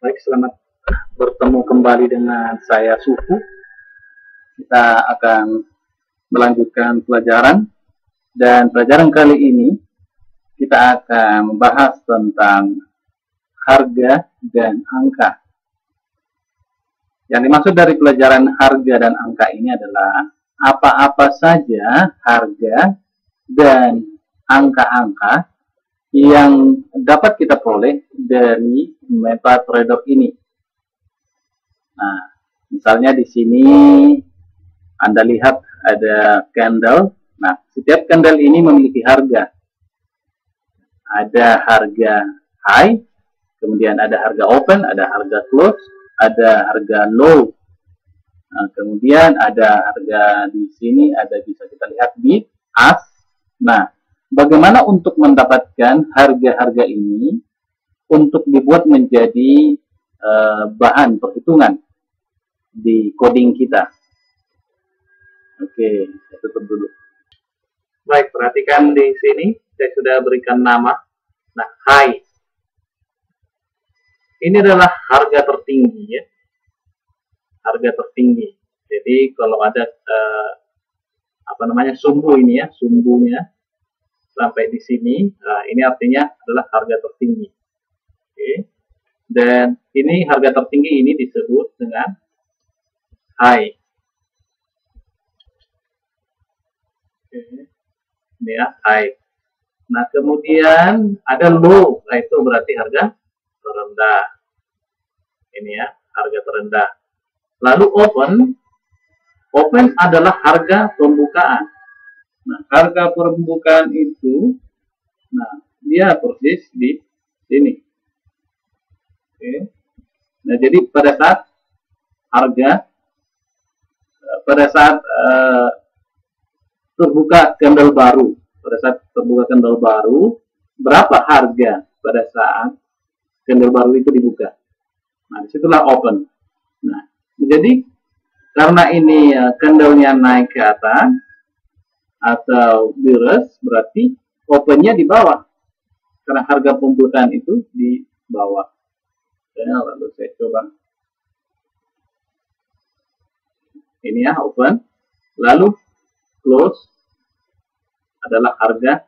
Baik, selamat bertemu kembali dengan saya Sufu. Kita akan melanjutkan pelajaran, dan pelajaran kali ini kita akan membahas tentang harga dan angka. Yang dimaksud dari pelajaran harga dan angka ini adalah apa-apa saja harga dan angka-angka yang dapat kita peroleh dari MetaTrader ini. Nah, misalnya di sini Anda lihat ada candle. Nah, setiap candle ini memiliki harga. Ada harga high, kemudian ada harga open, ada harga close, ada harga low. Nah, kemudian ada harga di sini, ada bisa kita lihat bid, ask. Nah, bagaimana untuk mendapatkan harga-harga ini untuk dibuat menjadi bahan perhitungan di coding kita? Oke, saya tutup dulu. Baik, perhatikan di sini saya sudah berikan nama. Nah, high. Ini adalah harga tertinggi ya. Harga tertinggi. Jadi kalau ada sumbu ini ya, sumbunya sampai di sini, ini artinya adalah harga tertinggi. Oke. Dan ini harga tertinggi ini disebut dengan high. Oke. Ini ya, high. Nah, kemudian ada low, nah itu berarti harga terendah. Ini ya, harga terendah. Lalu open adalah harga pembukaan. Nah, harga pembukaan itu, nah, dia persis di sini. Oke. Nah, jadi pada saat terbuka candle baru, berapa harga pada saat candle baru itu dibuka? Nah, disitulah open. Nah, jadi karena ini candlenya naik ke atas atau bearish, berarti opennya di bawah, karena harga pembukaan itu di bawah. Ya, lalu saya coba ini ya, open, lalu close adalah harga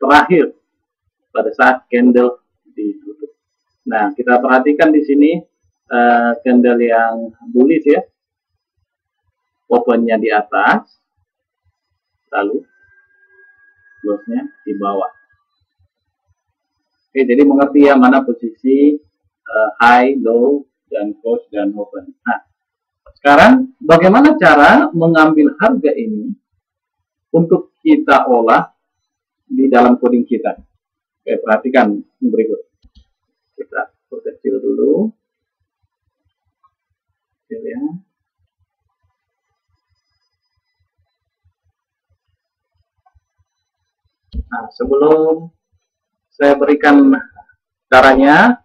terakhir pada saat candle ditutup. Nah, kita perhatikan di sini candle yang bullish ya, opennya di atas, lalu close-nya di bawah. Oke, jadi mengerti ya mana posisi high, low, dan close, dan open. Nah, sekarang bagaimana cara mengambil harga ini untuk kita olah di dalam coding kita? Oke, perhatikan berikut. Kita perkecil dulu. Kecil ya. Nah, sebelum saya berikan caranya,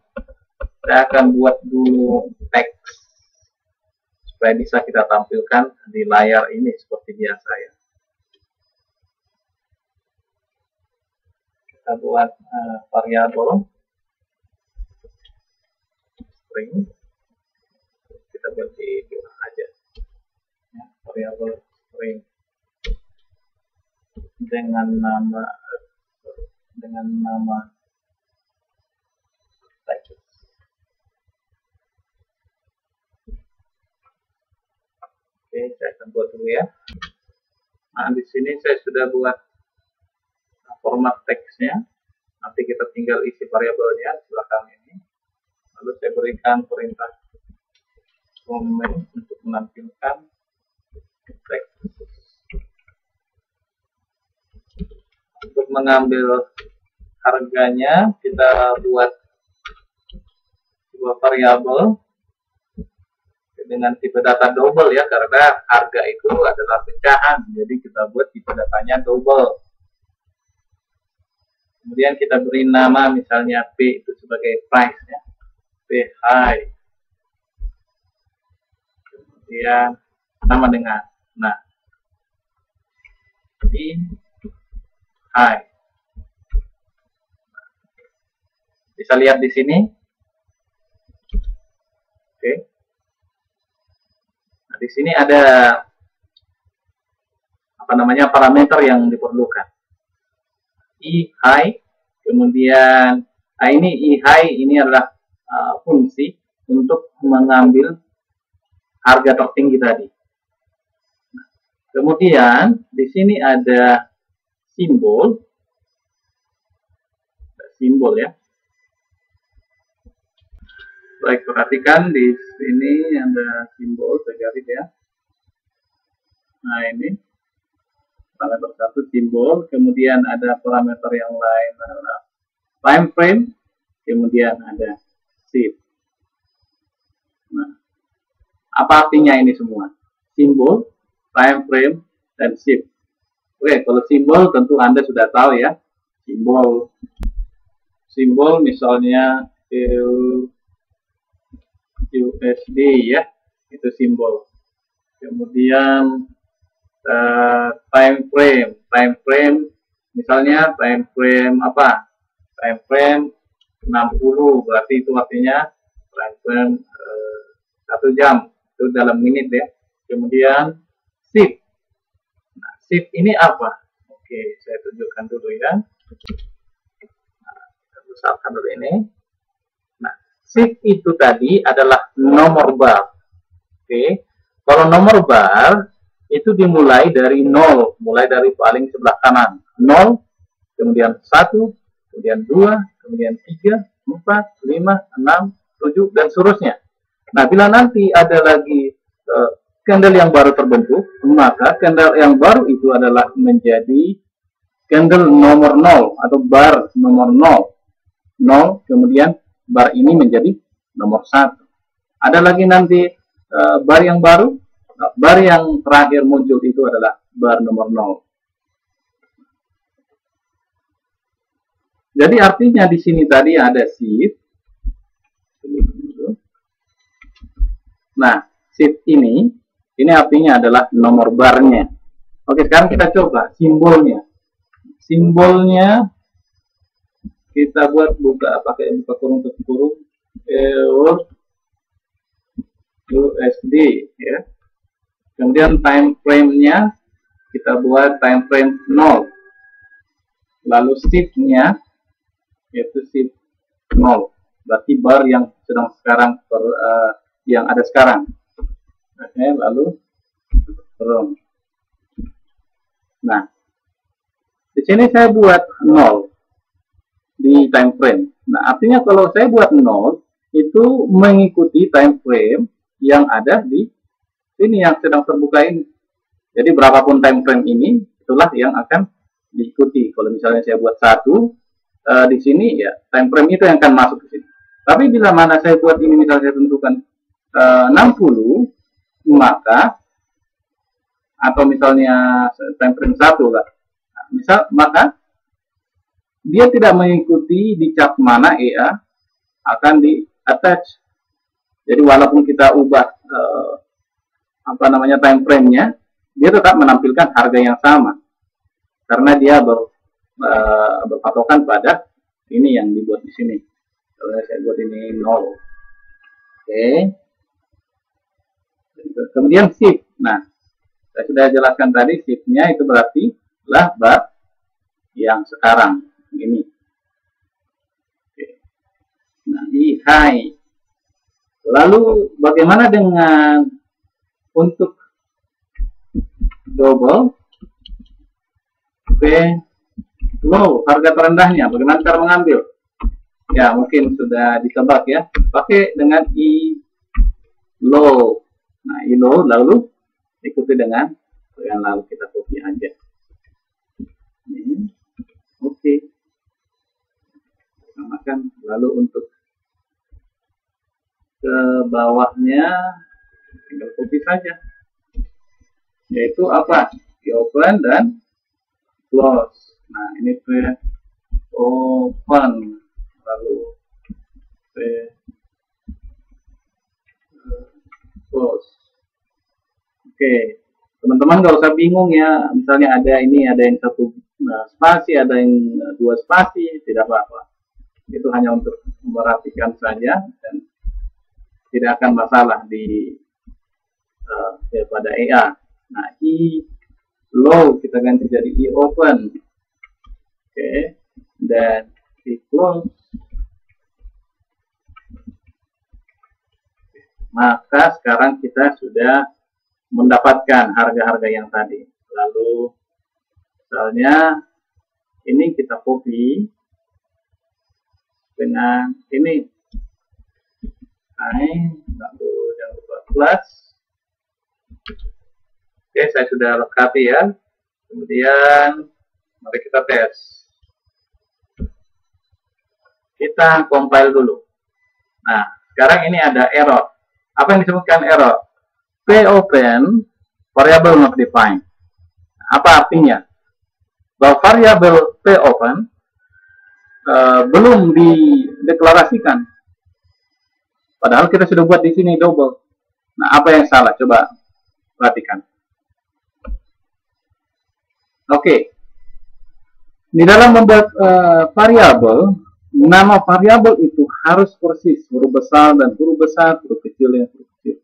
saya akan buat dulu teks supaya bisa kita tampilkan di layar ini seperti biasa ya. Kita buat variabel string, kita buat di ulang aja ya, variabel string dengan nama teks. Oke, saya akan buat dulu ya. Nah, di sini saya sudah buat format teksnya. Nanti kita tinggal isi variabelnya di belakang ini. Lalu saya berikan perintah comment untuk menampilkan teks. Untuk mengambil harganya, kita buat sebuah variabel dengan tipe data double ya, karena harga itu adalah pecahan, jadi kita buat tipe datanya double. Kemudian kita beri nama, misalnya P itu sebagai price ya, P high. Kemudian sama dengan, nah, di high. Bisa lihat di sini Oke. Nah, di sini ada apa namanya parameter yang diperlukan. I high, kemudian ini I high ini adalah fungsi untuk mengambil harga tertinggi tadi. Nah, kemudian di sini ada simbol ya. Baik, perhatikan di sini ada simbol segaris ya. Nah, ini parameter satu simbol, kemudian ada parameter yang lain adalah time frame, kemudian ada shift. Nah, apa artinya ini semua? Simbol, time frame, dan shift. Oke, kalau simbol tentu Anda sudah tahu ya. Simbol misalnya USD ya, itu simbol. Kemudian time frame misalnya time frame apa? Time frame 60, berarti itu artinya time frame 1 jam, itu dalam menit ya. Kemudian shift. Nah, shift ini apa? Oke, saya tunjukkan dulu ya. Besarkan dulu ini. Nah, shift itu tadi adalah nomor bar. Oke, kalau nomor bar itu dimulai dari 0, mulai dari paling sebelah kanan. 0, kemudian 1, kemudian 2, kemudian 3, 4, 5, 6, 7, dan seterusnya. Nah, bila nanti ada lagi candle yang baru terbentuk, maka candle yang baru itu adalah menjadi candle nomor 0 atau bar nomor 0. 0, kemudian bar ini menjadi nomor 1. Ada lagi nanti bar yang baru, bar yang terakhir muncul itu adalah bar nomor 0. Jadi artinya di sini tadi ada shift. Nah, shift ini artinya adalah nomor barnya. Oke, sekarang kita coba simbolnya. Simbolnya kita buat pakai buka kurung tutup kurung USD ya. Kemudian time frame-nya kita buat time frame 0. Lalu shift-nya yaitu shift 0. Berarti bar yang sedang sekarang yang ada sekarang. Oke, lalu kurung. Nah, di sini saya buat 0 di time frame. Nah, artinya kalau saya buat 0 itu mengikuti time frame yang ada di sini yang sedang terbuka ini. Jadi berapapun time frame ini, itulah yang akan diikuti. Kalau misalnya saya buat 1 di sini ya time frame itu yang akan masuk ke sini. Tapi bila mana saya buat ini misalnya saya tentukan 60, maka atau misalnya time frame 1 lah. Nah, maka dia tidak mengikuti di chart mana EA akan di attach. Jadi walaupun kita ubah apa namanya time frame-nya, dia tetap menampilkan harga yang sama karena dia berpatokan pada ini yang dibuat di sini. Kalau saya buat ini 0. Oke. Kemudian shift. Nah, saya sudah jelaskan tadi shift-nya itu berarti lah bar yang sekarang ini. Oke. Nah, I high. Lalu bagaimana dengan untuk double low, harga terendahnya? Bagaimana cara mengambil? Ya, mungkin sudah ditebak ya. Pakai dengan I low. Nah, I low lalu ikuti dengan yang lalu kita copy aja. Ini. Oke. Samakan. Lalu untuk ke bawahnya tinggal copy saja. Yaitu apa? Di open dan close. Nah, ini open lalu close. Oke, teman-teman nggak usah bingung ya. Misalnya ada yang 1 spasi, ada yang 2 spasi, tidak apa-apa. Itu hanya untuk memperhatikan saja dan tidak akan masalah di pada EA. Nah, I low kita ganti jadi I open. Oke, dan I close. Maka sekarang kita sudah mendapatkan harga-harga yang tadi. Lalu misalnya ini kita copy dengan ini. Lalu jangan lupa plus. Oke, saya sudah lengkapi ya. Kemudian mari kita tes. Kita compile dulu. Nah, sekarang ini ada error. Apa yang disebutkan error? Popen variable not defined. Apa artinya? Bahwa variabel popen belum dideklarasikan. Padahal kita sudah buat di sini double. Nah, apa yang salah? Coba perhatikan. Oke. Di dalam membuat variabel, nama variabel itu harus persis huruf besar dan huruf besar, huruf kecil dan huruf kecil.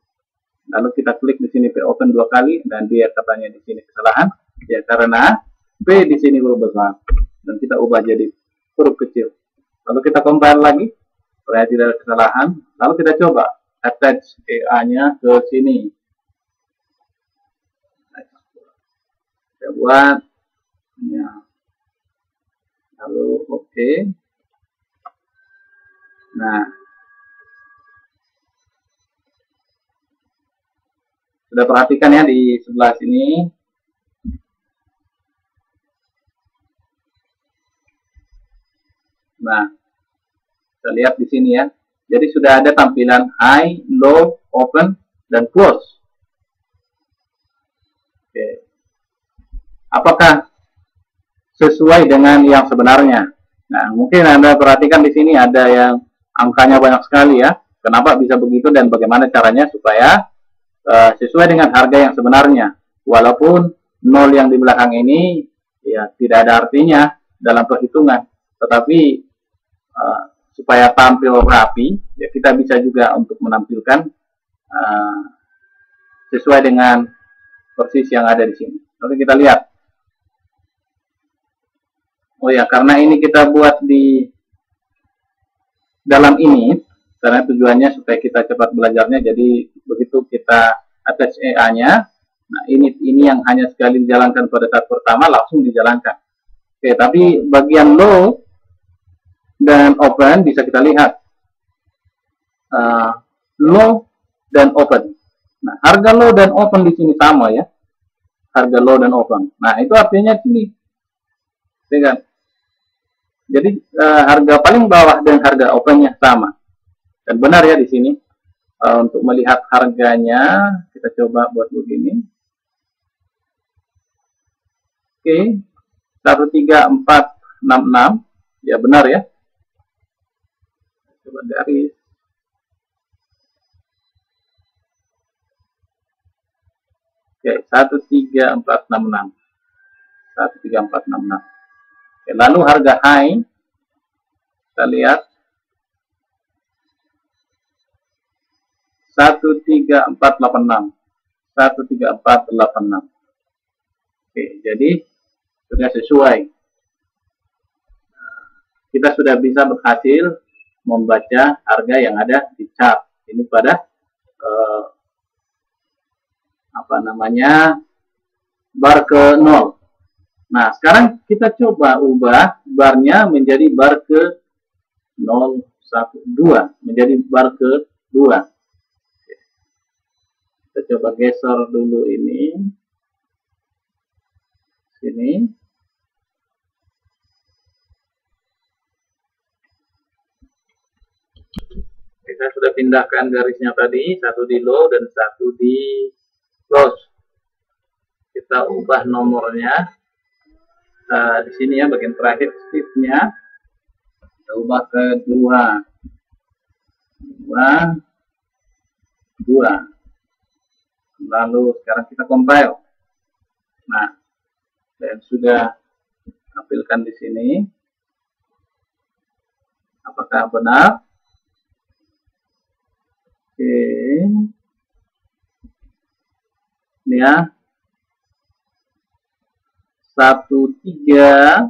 Lalu kita klik di sini Popen 2 kali dan dia katanya di sini kesalahan, ya karena P di sini huruf besar dan kita ubah jadi huruf kecil. Lalu kita compile lagi supaya tidak ada kesalahan. Lalu kita coba attach EA-nya ke sini. Kita buat ya. Lalu oke. Nah, sudah perhatikan ya di sebelah sini. Nah, kita lihat di sini ya. Jadi sudah ada tampilan high, low, open, dan close. Oke. Apakah sesuai dengan yang sebenarnya? Nah, mungkin Anda perhatikan di sini ada yang angkanya banyak sekali ya. Kenapa bisa begitu dan bagaimana caranya supaya sesuai dengan harga yang sebenarnya. Walaupun nol yang di belakang ini ya tidak ada artinya dalam perhitungan. Tetapi supaya tampil rapi, ya kita bisa juga untuk menampilkan sesuai dengan persis yang ada di sini. Oke, kita lihat. Oh ya, karena ini kita buat di dalam ini, karena tujuannya supaya kita cepat belajarnya, jadi begitu kita attach EA-nya, nah ini yang hanya sekali dijalankan pada saat pertama, langsung dijalankan. Oke, tapi bagian low dan open bisa kita lihat. Low dan open. Nah, harga low dan open di sini sama ya. Harga low dan open. Nah, itu artinya sini. Kan? Jadi harga paling bawah dan harga opennya sama. Dan benar ya di sini. Untuk melihat harganya, kita coba buat begini. Oke, 13466. Ya benar ya. Coba garis. Oke, 13466. 13466. Oke, lalu harga high, kita lihat 13486. 13486. Oke, jadi sudah sesuai. Kita sudah bisa berhasil membaca harga yang ada di chart. Ini pada bar ke 0. Nah, sekarang kita coba ubah barnya menjadi bar ke 0, 1, 2. Menjadi bar ke 2. Kita coba geser dulu ini. Sini. Kita sudah pindahkan garisnya tadi. Satu di low dan satu di close. Kita ubah nomornya. Di sini ya bagian terakhir shift-nya kita ubah ke 2. Lalu sekarang kita compile. Nah, dan sudah tampilkan di sini. Apakah benar? Oke, ini ya, 13464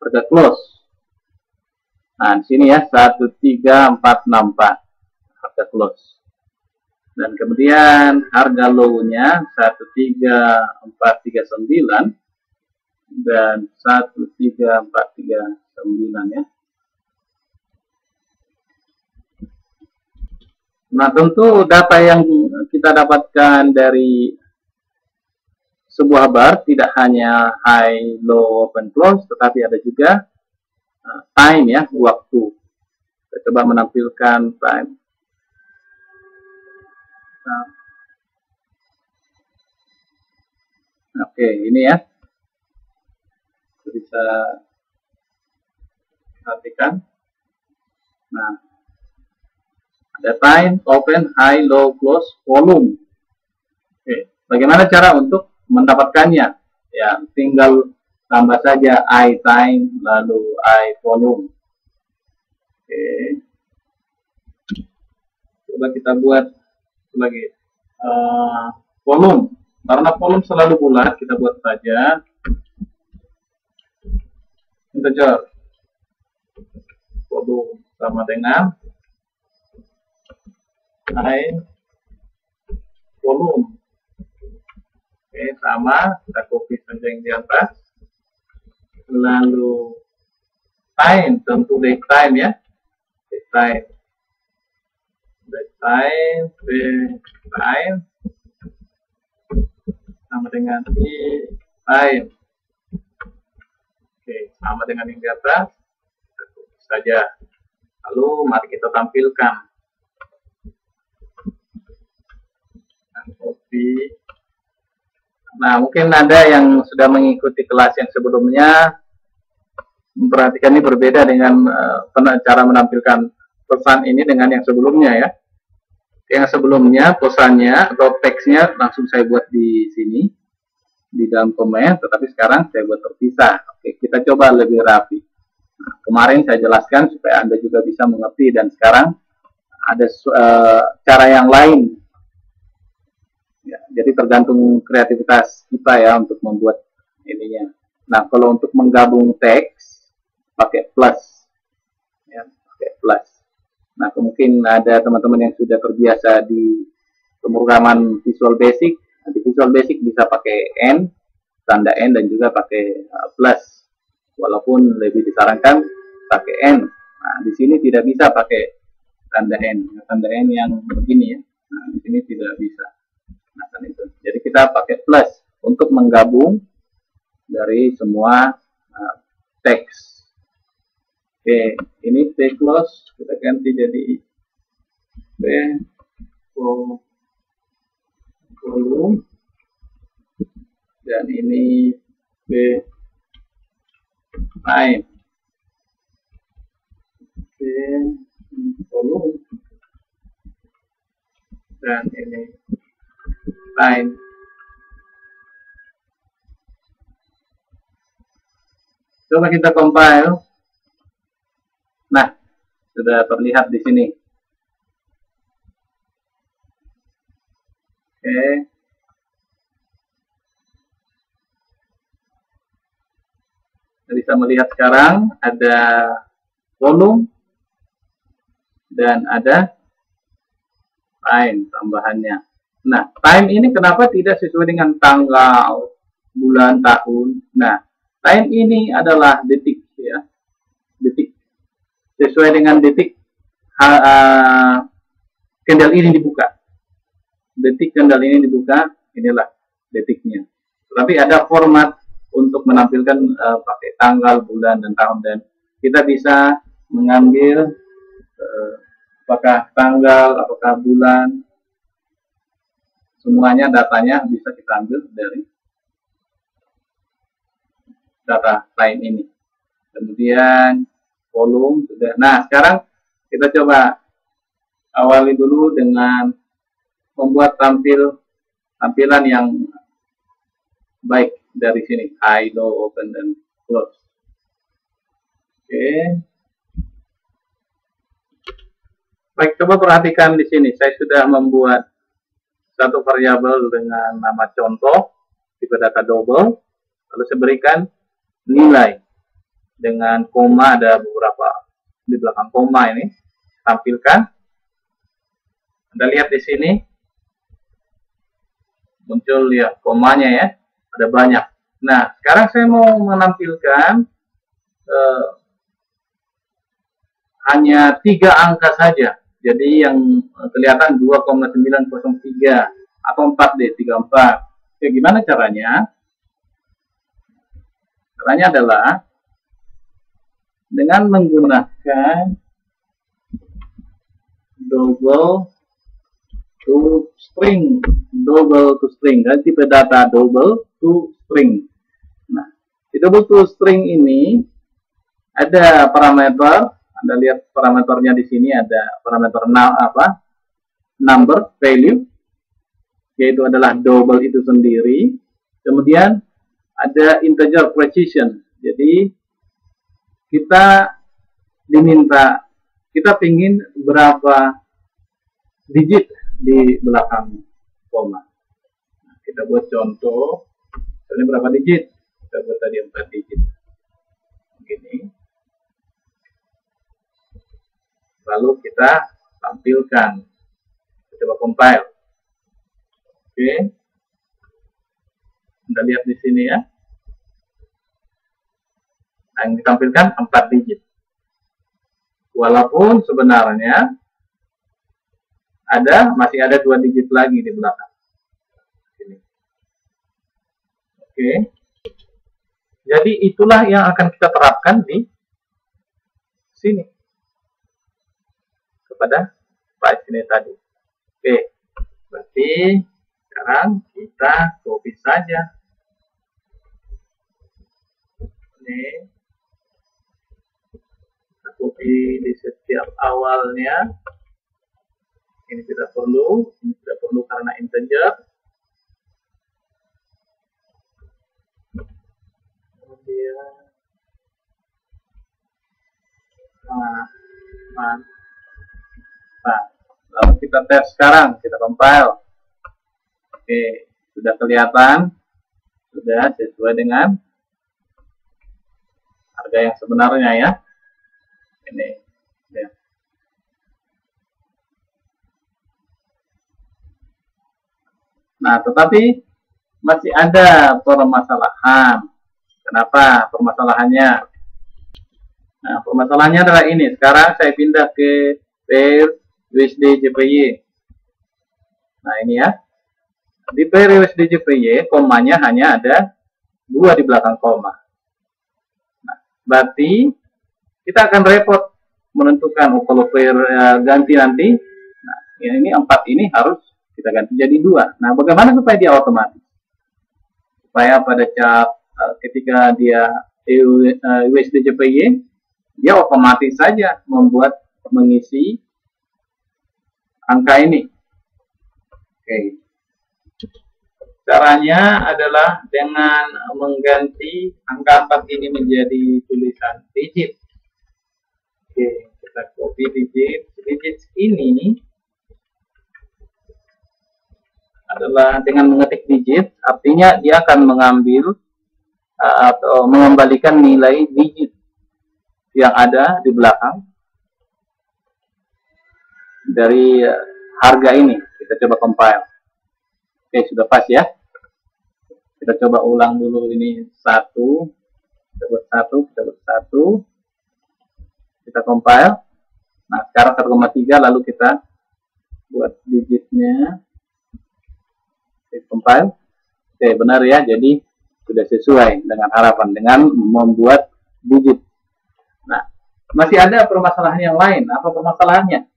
harga close. Nah, di sini ya 13464 harga close. Dan kemudian harga low-nya 13439 dan 13439 ya. Nah, tentu data yang kita dapatkan dari sebuah bar tidak hanya high, low, open, close, tetapi ada juga time ya, waktu. Kita coba menampilkan time. Nah, oke, ini ya. Kita bisa perhatikan. Nah, ada time, open, high, low, close, volume. Oke, bagaimana cara untuk mendapatkannya? Ya, tinggal tambah saja I time lalu I volume. Oke, coba kita buat lagi volume. Karena volume selalu bulat, kita buat saja integer. Volume sama dengan I volume. Oke, sama, kita copy saja yang di atas. Lalu time, tentu date time ya. Date time sama dengan time. Oke, sama dengan yang di atas. Kita copy saja. Lalu mari kita tampilkan. Nah, mungkin ada yang sudah mengikuti kelas yang sebelumnya memperhatikan ini berbeda dengan cara menampilkan pesan ini dengan yang sebelumnya ya. Yang sebelumnya pesannya atau teksnya langsung saya buat di sini di dalam komen, tetapi sekarang saya buat terpisah. Oke, kita coba lebih rapi. Nah, kemarin saya jelaskan supaya Anda juga bisa mengerti, dan sekarang ada cara yang lain. Ya, jadi tergantung kreativitas kita ya untuk membuat ininya. Nah, kalau untuk menggabung teks pakai plus, ya, pakai plus. Nah, mungkin ada teman-teman yang sudah terbiasa di pemrograman Visual Basic. Nah, di Visual Basic bisa pakai N, tanda N, dan juga pakai plus. Walaupun lebih disarankan pakai N. Nah, di sini tidak bisa pakai tanda N yang begini ya. Nah, di sini tidak bisa. Nah, kan itu. Jadi kita pakai plus untuk menggabung dari semua teks. Oke, ini P close kita ganti jadi P volume, dan ini P time. P volume, dan ini time. Coba kita compile. Nah, sudah terlihat di sini. Oke. Kita bisa melihat sekarang ada volume dan ada time tambahannya. Nah, time ini kenapa tidak sesuai dengan tanggal, bulan, tahun? Nah, time ini adalah detik ya. Detik. Sesuai dengan detik kendal ini dibuka. Detik kendal ini dibuka, inilah detiknya. Tapi ada format untuk menampilkan pakai tanggal, bulan, dan tahun, dan kita bisa mengambil apakah tanggal, apakah bulan, semuanya datanya bisa kita ambil dari data time ini. Kemudian volume sudah. Nah, sekarang kita coba awali dulu dengan membuat tampilan yang baik dari sini, high, low, open, dan close. Oke. Baik, coba perhatikan di sini. Saya sudah membuat satu variabel dengan nama contoh, tipe data double, lalu saya berikan nilai dengan koma, ada beberapa di belakang koma ini, tampilkan. Anda lihat di sini, muncul ya komanya ya, ada banyak. Nah, sekarang saya mau menampilkan hanya 3 angka saja. Jadi yang kelihatan 2,903 atau 4D34. Oke, gimana caranya? Caranya adalah dengan menggunakan double to string, dan tipe data double to string. Nah, di double to string ini ada parameter. Anda lihat parameternya di sini, ada parameter number value, yaitu adalah double itu sendiri. Kemudian ada integer precision. Jadi kita diminta, kita ingin berapa digit di belakang koma. Nah, kita buat contoh, ini berapa digit? Kita buat tadi 4 digit. Begini. Lalu kita tampilkan. Kita coba compile. Oke. Anda lihat di sini ya. Nah, yang ditampilkan 4 digit. Walaupun sebenarnya masih ada 2 digit lagi di belakang. Sini. Oke. Jadi itulah yang akan kita terapkan di sini. Pada slide ini tadi. Oke, berarti sekarang kita copy saja. Ini kita copy di setiap awalnya. Ini tidak perlu, karena integer. Kemudian, nah, lalu kita tes sekarang, kita compile. Oke, sudah kelihatan, sudah sesuai dengan harga yang sebenarnya ya. Ini. Ya. Nah, tetapi masih ada permasalahan. Kenapa permasalahannya? Nah, permasalahannya adalah ini. Sekarang saya pindah ke pair USD JPY. Nah, ini ya. Di pair USD JPY, komanya hanya ada 2 di belakang koma. Nah, berarti kita akan repot menentukan kalau pair ganti nanti. Nah, ini 4 ini harus kita ganti jadi 2. Nah, bagaimana supaya dia otomatis? Supaya pada saat ketika dia USD JPY, dia otomatis saja mengisi angka ini. Oke. Caranya adalah dengan mengganti angka 4 ini menjadi tulisan digit. Oke, kita copy digit. Digit ini adalah dengan mengetik digit, artinya dia akan mengambil atau mengembalikan nilai digit yang ada di belakang dari harga ini. Kita coba compile. Oke, sudah pas ya. Kita coba ulang dulu ini 1. Kita buat 1, kita compile. Nah, sekarang 1,3 lalu kita buat digitnya. Oke, compile. Oke, benar ya. Jadi sudah sesuai dengan harapan dengan membuat digit. Nah, masih ada permasalahan yang lain. Apa permasalahannya?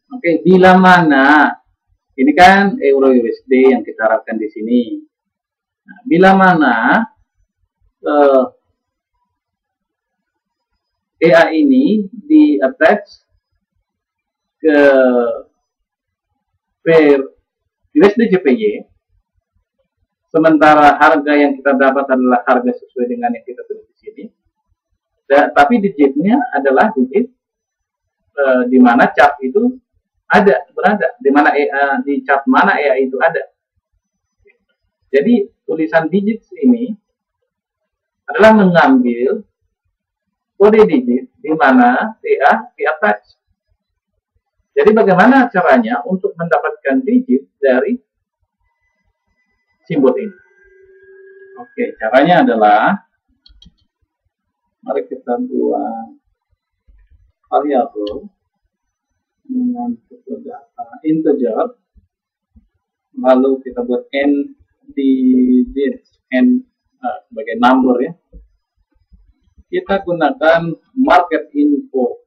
Oke, bila mana ini kan euro USD yang kita harapkan di sini. Nah, bila mana EA ini di attach ke pair USD JPY, sementara harga yang kita dapat adalah harga sesuai dengan yang kita tulis di sini, tapi digitnya adalah digit di mana chart itu berada, di mana di chart mana EA itu ada. Jadi tulisan digit ini adalah mengambil kode digit di mana EA di attach. Jadi bagaimana caranya untuk mendapatkan digit dari simbol ini? Oke, caranya adalah mari kita buat variabel dengan data integer, lalu kita buat n digits, n sebagai number ya. Kita gunakan market info.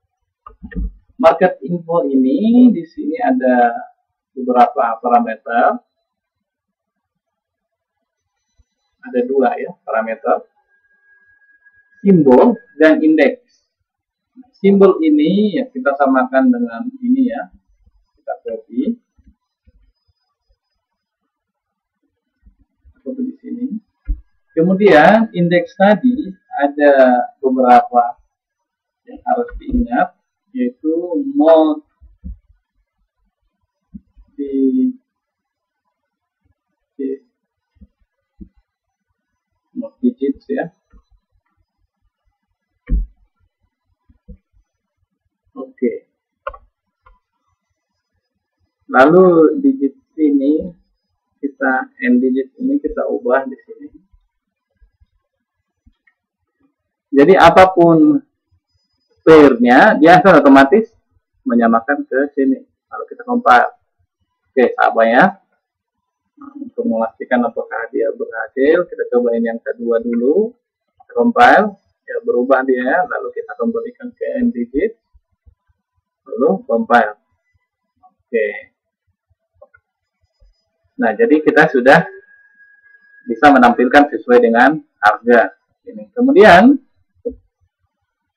Market info ini di sini ada beberapa parameter. Ada dua ya parameter, simbol dan indeks. Simbol ini ya kita samakan dengan ini ya, kita copy di sini. Kemudian indeks tadi ada beberapa yang harus diingat, yaitu mode di digits ya. Oke. Lalu digit ini n digit ini kita ubah di sini. Jadi apapun pair-nya dia akan otomatis menyamakan ke sini. Lalu kita compile. Oke, sama ya. Untuk memastikan apakah dia berhasil, kita cobain yang kedua dulu, compile, ya berubah dia, lalu kita kembalikan ke n digit, lalu compile. Oke. Nah, jadi kita sudah bisa menampilkan sesuai dengan harga ini. Kemudian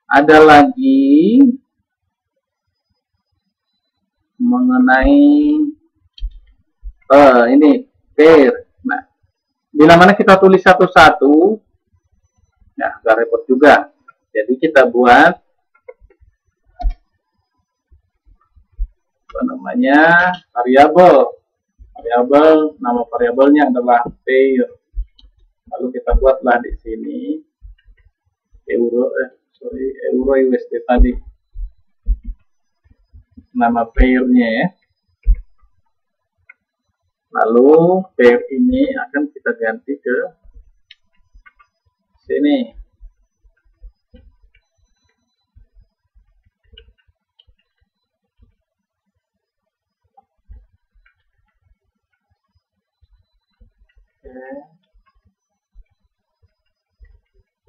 ada lagi mengenai ini pair. Nah, bila mana kita tulis satu-satu, ya agak repot juga. Jadi kita buat apa namanya variabel. Nama variabelnya adalah pair. Lalu kita buatlah di sini euro USD tadi. Nama pairnya ya. Lalu pair ini akan kita ganti ke sini.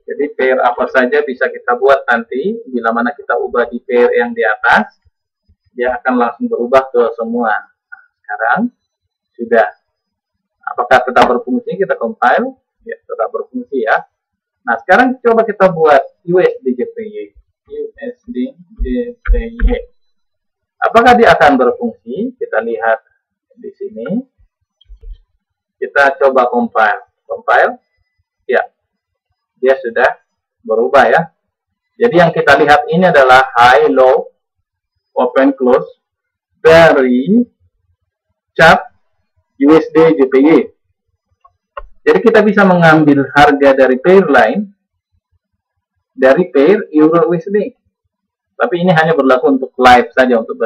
Jadi pair apa saja bisa kita buat nanti. Bila mana kita ubah di pair yang di atas, dia akan langsung berubah ke semua. Nah, sekarang sudah. Apakah tetap berfungsi? Kita compile. Ya, tetap berfungsi ya. Nah, sekarang coba kita buat USD-JPY. Apakah dia akan berfungsi? Kita lihat di sini. Kita coba compile. Ya, dia sudah berubah ya. Jadi yang kita lihat ini adalah high, low, open, close dari chart USD JPY. Jadi kita bisa mengambil harga dari pair lain, dari pair Euro USD. Tapi ini hanya berlaku untuk live saja, untuk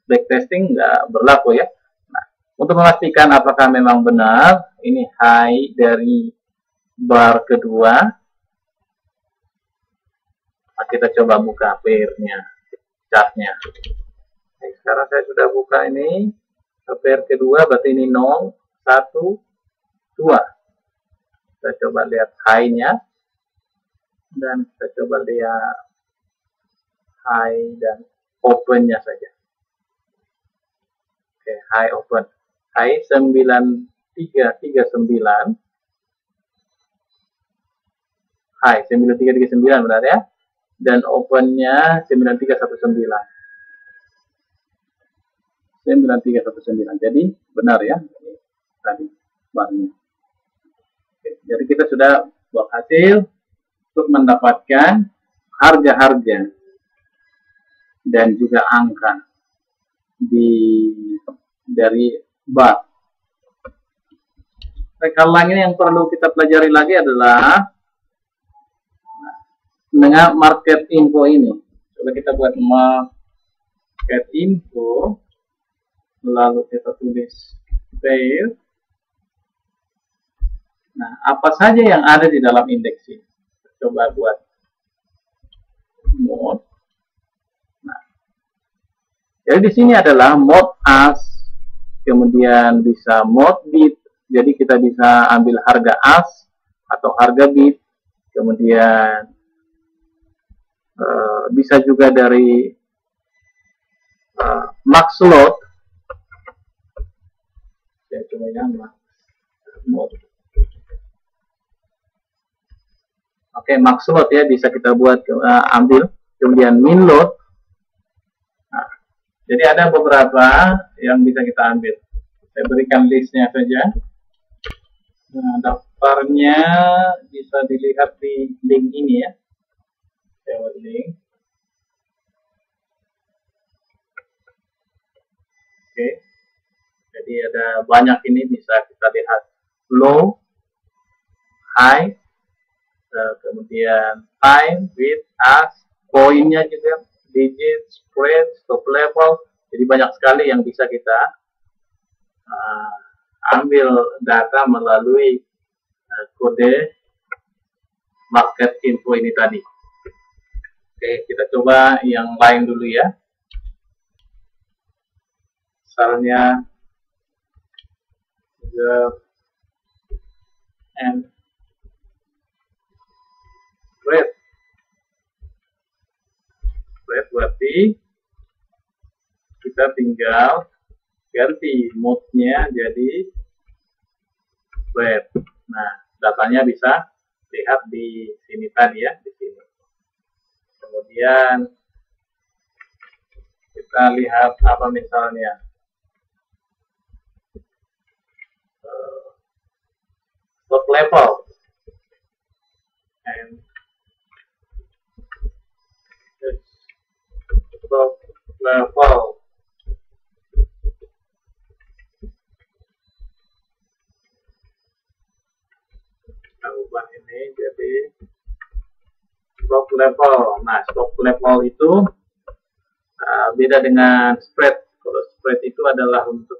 backtesting nggak berlaku ya. Nah, untuk memastikan apakah memang benar, ini high dari bar kedua. Nah, kita coba buka pairnya, chartnya. Nah, sekarang saya sudah buka ini. Pair kedua berarti ini 0, 1, 2. Kita coba lihat high-nya. Dan kita coba lihat high dan open-nya saja. Oke, high open. High 9339. High 9339 benar ya. Dan open-nya 9319. 9319. Jadi benar ya tadi barnya. Jadi kita sudah buat hasil untuk mendapatkan harga-harga dan juga angka dari bar. Rekalang ini yang perlu kita pelajari lagi adalah dengan market info ini. Coba kita buat market info, lalu kita tulis pair. Nah, apa saja yang ada di dalam indeks ini? Coba buat mode. Nah, jadi di sini adalah mode as, kemudian bisa mode bid. Jadi kita bisa ambil harga as atau harga bid, kemudian bisa juga dari max lot. Saya coba yang max mode. Oke, max lot ya, bisa kita buat ambil, kemudian min lot. Nah, jadi ada beberapa yang bisa kita ambil. Saya berikan listnya saja. Nah, daftarnya bisa dilihat di link ini ya. Saya buat link. Oke, jadi ada banyak ini, bisa kita lihat low, high, kemudian time, width, as, poinnya juga, digit, spread, stop level. Jadi banyak sekali yang bisa kita ambil data melalui kode market info ini tadi. Oke, kita coba yang lain dulu ya. Misalnya the and spread berarti kita tinggal ganti mode-nya jadi spread. Nah, datanya bisa lihat di sini tadi ya, di sini. Kemudian kita lihat apa misalnya stop level and stop level. Kita ubah ini jadi stop level. Nah, stop level itu beda dengan spread. Kalau spread itu adalah untuk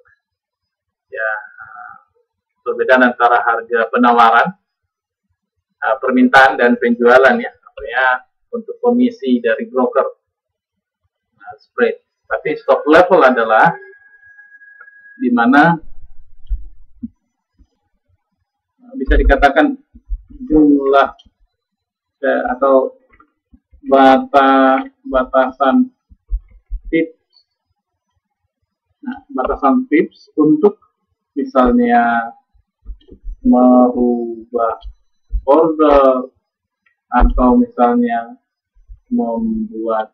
ya perbedaan antara harga penawaran, permintaan dan penjualan ya, artinya untuk komisi dari broker. Nah, spread. Tapi stop level adalah di mana bisa dikatakan jumlah atau batasan tips. Nah, batasan tips untuk misalnya merubah order atau misalnya membuat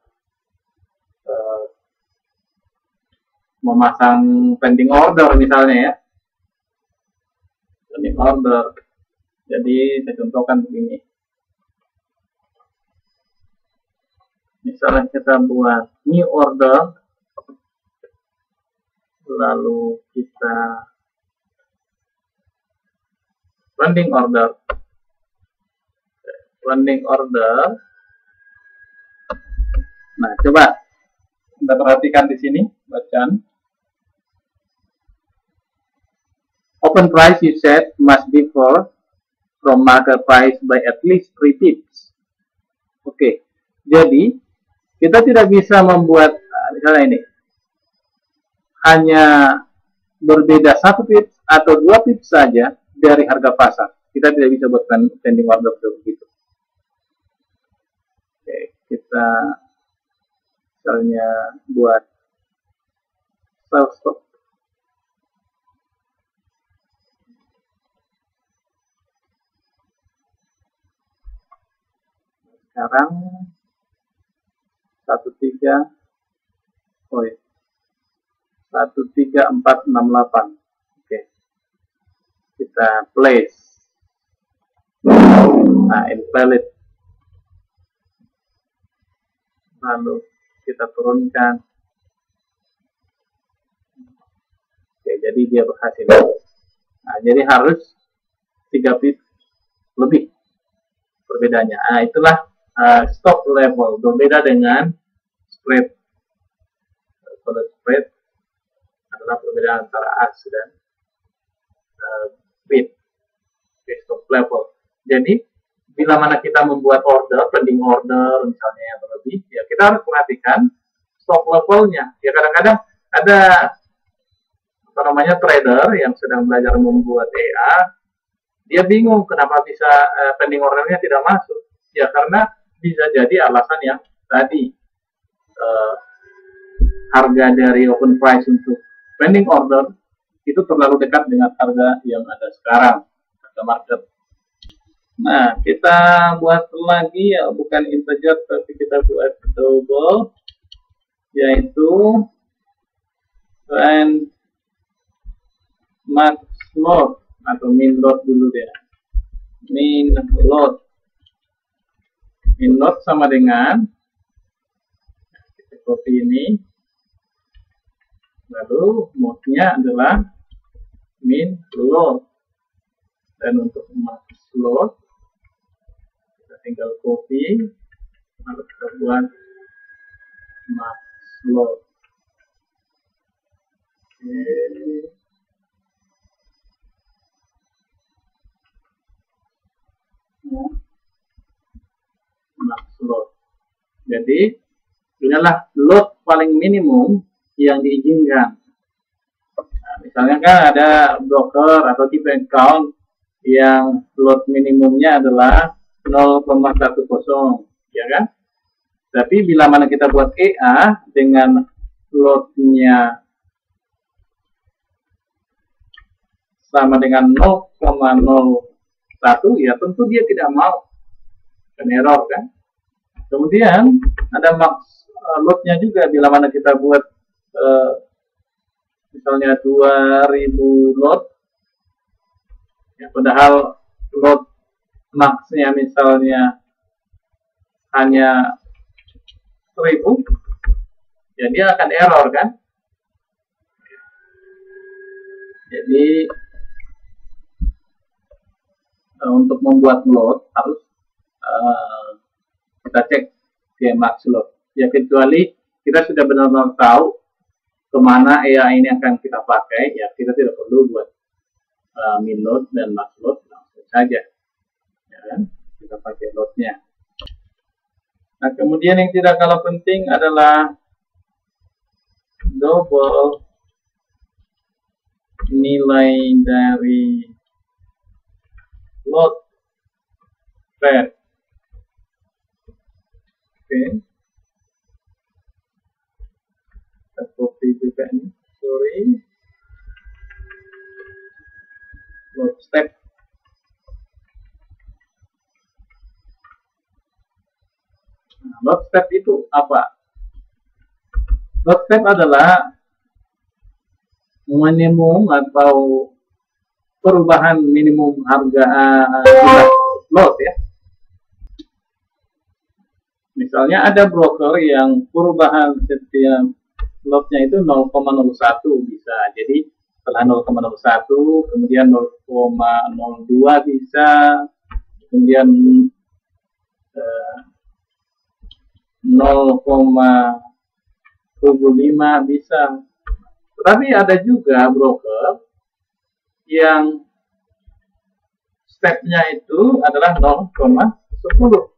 memasang pending order misalnya ya, pending order. Jadi saya contohkan begini, misalnya kita buat new order, lalu kita pending order. Nah, coba kita perhatikan di sini, bacaan. Open price you set must differ from market price by at least 3 pips. Oke, jadi kita tidak bisa membuat misalnya ini hanya berbeda 1 pips atau 2 pips saja dari harga pasar. Kita tidak bisa buat pending order begitu. Oke, kita misalnya buat sell stop. Sekarang 13468. Oke, kita place. Nah, invalid. Lalu kita turunkan. Oke, jadi dia berhasil. Nah, jadi harus 3 bit lebih perbedaannya. Nah, itulah stop level, berbeda dengan spread. Kalau spread adalah perbedaan antara as dan bit. Stop level. Jadi bila mana kita membuat order, pending order misalnya yang berlebih, ya kita harus perhatikan stop levelnya. Ya kadang-kadang ada trader yang sedang belajar membuat EA, dia bingung kenapa bisa pending ordernya tidak masuk. Ya karena bisa jadi alasan yang tadi harga dari open price untuk pending order itu terlalu dekat dengan harga yang ada sekarang, harga market. Nah, kita buat lagi ya, bukan integer tapi kita buat double, yaitu when max load atau min load dulu ya. Min load sama dengan, kita copy ini, lalu mode-nya adalah min load, dan untuk max load kita tinggal copy, lalu kita buat max load. Max load. Jadi inilah load paling minimum yang diizinkan. Nah, misalnya kan ada broker atau tipe account yang load minimumnya adalah 0,10, ya kan? Tapi bila mana kita buat EA dengan loadnya sama dengan 0,01, ya tentu dia tidak mau, kan error kan. Kemudian ada max loadnya juga, bila mana kita buat misalnya 2000 load, ya, padahal load maxnya misalnya hanya 1000, ya dia akan error kan. Jadi untuk membuat load harus kita cek ke max load. Ya kecuali kita sudah benar-benar tahu kemana EA ini akan kita pakai, ya kita tidak perlu buat min load dan max load, langsung saja, ya kan? Kita pakai loadnya. Nah kemudian yang tidak kalah penting adalah double nilai dari load pair. Oke. Kita copy juga ini, sorry, load step. Nah, load step itu apa? Load step adalah minimum atau perubahan minimum harga load ya. Misalnya ada broker yang perubahan setiap lotnya itu 0,01 bisa. Jadi setelah 0,01 kemudian 0,02 bisa, kemudian 0,75 bisa. Tetapi ada juga broker yang stepnya itu adalah 0,10.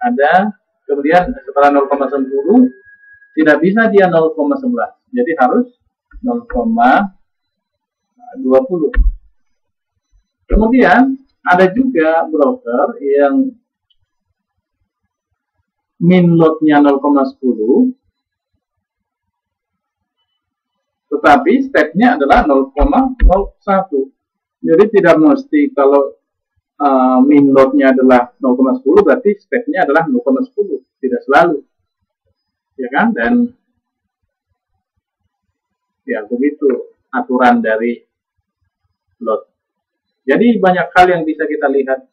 Ada, kemudian setelah 0,10 tidak bisa dia 0,11, jadi harus 0,20. Kemudian ada juga broker yang min loadnya 0,10, tetapi stepnya adalah 0,01. Jadi tidak mesti kalau min loadnya adalah 0,10 berarti stepnya adalah 0,10, tidak selalu, ya kan? Dan ya begitu aturan dari load. Jadi banyak hal yang bisa kita lihat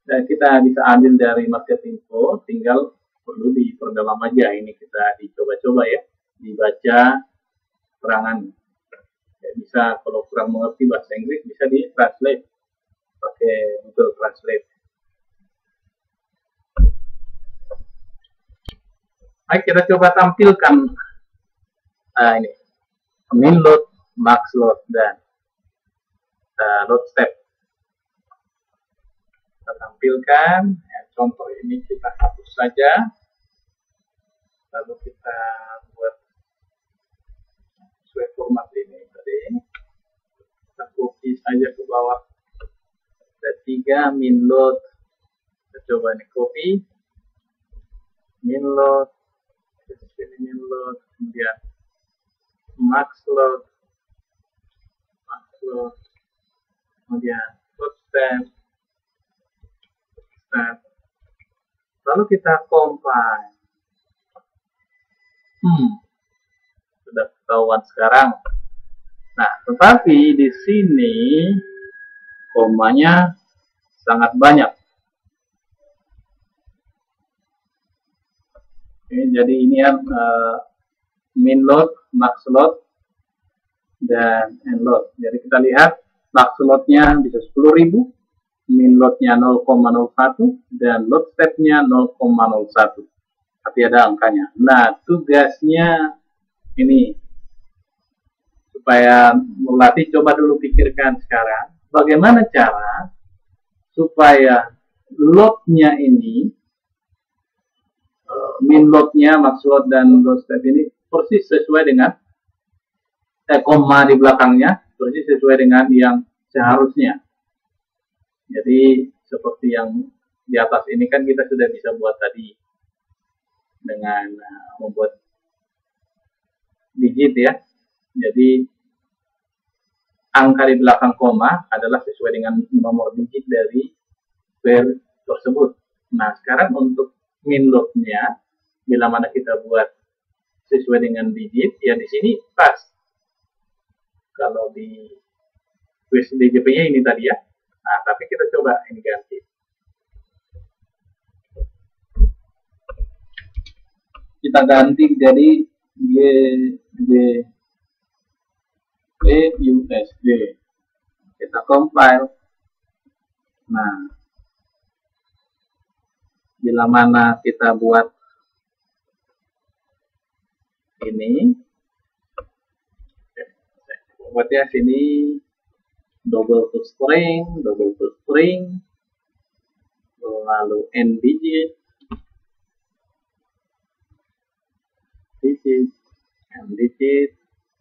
dan kita bisa ambil dari market info, tinggal perlu diperdalam aja. Ini kita dicoba-coba ya, dibaca keterangan. Ya, bisa kalau kurang mengerti bahasa Inggris bisa di translate pakai Google Translate. Baik, kita coba tampilkan ini min load, max load, dan load step. Kita tampilkan ya, contoh ini kita hapus saja, lalu kita buat sesuai format ini tadi, kita copy saja ke bawah. Ada 3 min load, kita coba nih copy min load, sini min load, kemudian max load, kemudian load step, lalu kita compile. Sudah ketahuan sekarang. Nah, tetapi di sini komanya sangat banyak. Oke, jadi ini ya min load, max load, dan end load. Jadi kita lihat max loadnya bisa 10.000, min loadnya 0,01, dan load stepnya 0,01. Tapi ada angkanya. Nah, tugasnya ini supaya melatih, coba dulu pikirkan sekarang bagaimana cara supaya loadnya ini, min loadnya, max load, dan load step ini persis sesuai dengan koma di belakangnya persis sesuai dengan yang seharusnya. Jadi seperti yang di atas ini kan kita sudah bisa buat tadi dengan membuat digit ya. Jadi angka di belakang koma adalah sesuai dengan nomor digit dari square tersebut. Nah, sekarang untuk min load-nya, bila mana kita buat sesuai dengan digit, ya di sini pas. Kalau di quiz DJP-nya ini tadi ya. Nah, tapi kita coba ini ganti. Kita ganti jadi GJPUSD. Kita compile. Nah, bila mana kita buat ini, buatnya sini double to string, lalu n digit,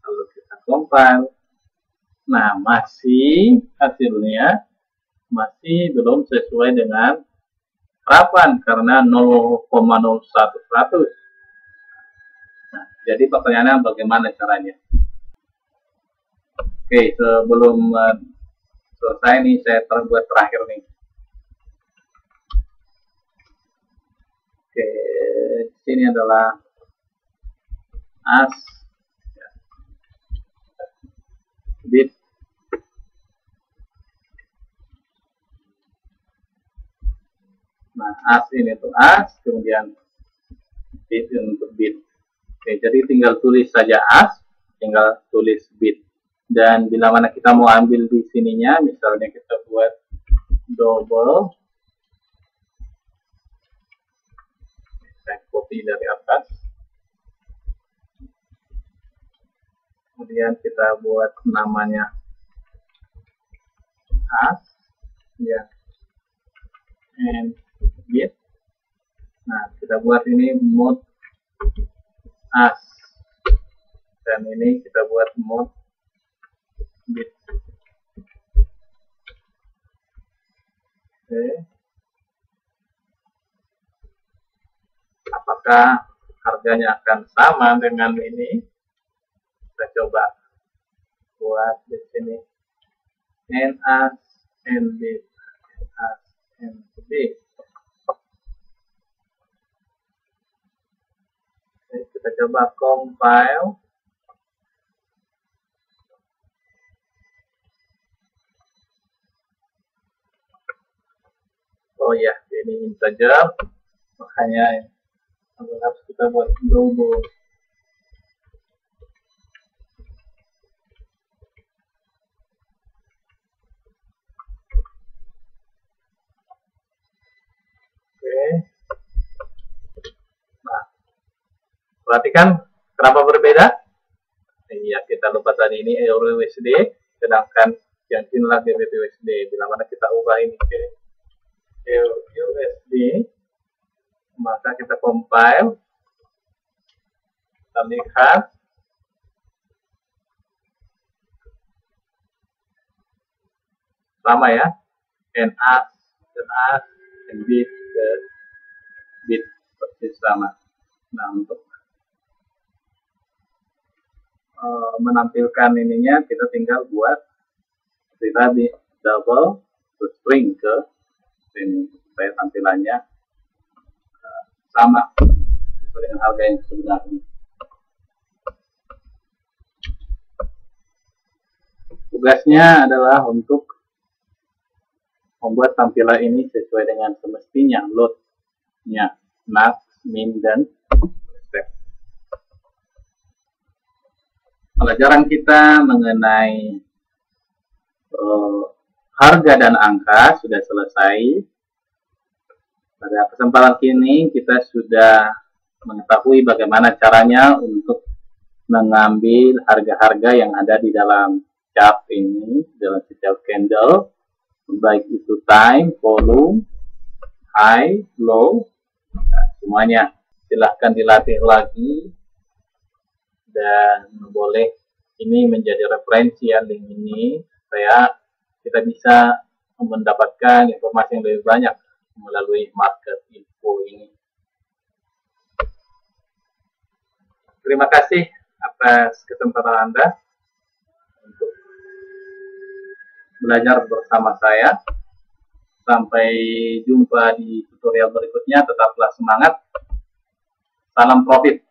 lalu kita compile. Nah, masih hasilnya masih belum sesuai dengan harapan karena 0,01%. Nah, jadi pertanyaannya bagaimana caranya? Oke, sebelum selesai nih saya buat terakhir nih. Oke, sini adalah as bit. Nah, as ini untuk as, kemudian bit untuk bit. Oke, jadi tinggal tulis saja as, tinggal tulis bit. Dan bila mana kita mau ambil di sininya, misalnya kita buat double, saya copy dari atas, kemudian kita buat namanya as, ya, and bit. Nah, kita buat ini mode as, dan ini kita buat mode bit. Oke. Apakah harganya akan sama dengan ini? Kita coba buat di sini n as n bit, as n bit. Oke, kita coba compile. Oh ya, ini integer, makanya harus kita buat global. Oke. Nah, perhatikan kenapa berbeda. Iya, kita lupa tadi ini Euro USD, sedangkan yang sini lagi GBP USD. Bila mana kita ubah ini ke Euro USD, maka kita compile, kita lihat sama ya, NAS, bit ke bit persis sama. Nah, untuk menampilkan ininya kita tinggal buat seperti tadi, double string ke sini supaya tampilannya sama sesuai dengan harga yang sebenarnya. Tugasnya adalah untuk membuat tampilan ini sesuai dengan semestinya, load-nya, max, min, dan step. Pelajaran kita mengenai harga dan angka sudah selesai. Pada kesempatan ini kita sudah mengetahui bagaimana caranya untuk mengambil harga-harga yang ada di dalam chart ini, dalam setiap candle, baik itu time, volume, high, low, nah, semuanya. Silahkan dilatih lagi, dan boleh ini menjadi referensi ya, link ini, supaya kita bisa mendapatkan informasi yang lebih banyak melalui market info ini. Terima kasih atas kesempatan Anda untuk belajar bersama saya. Sampai jumpa di tutorial berikutnya. Tetaplah semangat. Salam profit.